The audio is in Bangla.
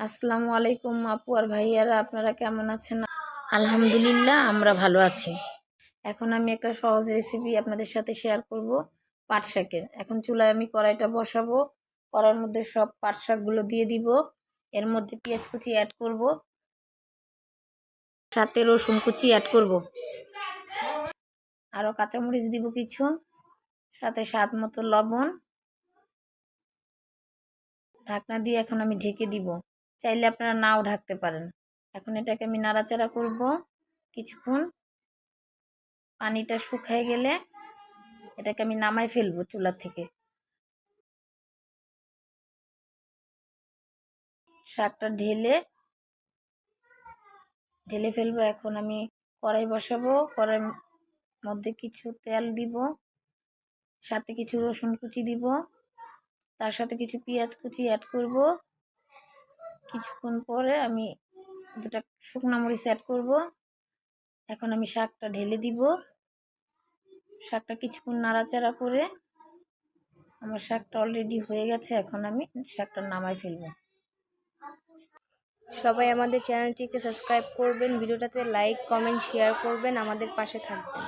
আসসালামু আলাইকুম আপু আর ভাইয়ারা, আপনারা কেমন আছেন? আলহামদুলিল্লাহ, আমরা ভালো আছি। এখন আমি একটা সহজ রেসিপি আপনাদের সাথে শেয়ার করব, পাট শাকের। এখন চুলায় আমি কড়াইটা বসাবো। কড়াইয়ের মধ্যে সব পাট শাকগুলো দিয়ে দিব। এর মধ্যে পেঁয়াজ কুচি অ্যাড করব, সাথে রসুন কুচি অ্যাড করব, আরও কাঁচামরিচ দিব কিছু, সাথে স্বাদ মতো লবণ। ঢাকনা দিয়ে এখন আমি ঢেকে দিব। চাইলে আপনারা নাও ঢাকতে পারেন। এখন এটাকে আমি নাড়াচাড়া করব কিছুক্ষণ। পানিটা শুকিয়ে গেলে এটাকে আমি নামাই ফেলবো চুলা থেকে। শাকটা ঢেলে ফেলবো। এখন আমি কড়াই বসাবো। কড়াইয়ের মধ্যে কিছু তেল দিব, সাথে কিছু রসুন কুচি দিব, তার সাথে কিছু পেঁয়াজ কুচি অ্যাড করব। কিছুক্ষণ পরে আমি দুটা শুকনো মরিচ অ্যাড করব। এখন আমি শাকটা ঢেলে দিব। শাকটা কিছুক্ষণ নাড়াচাড়া করে আমার শাকটা অলরেডি হয়ে গেছে। এখন আমি শাকটা নামাই ফেলবো। সবাই আমাদের চ্যানেলটিকে সাবস্ক্রাইব করবেন, ভিডিওটাতে লাইক কমেন্ট শেয়ার করবেন, আমাদের পাশে থাকবেন।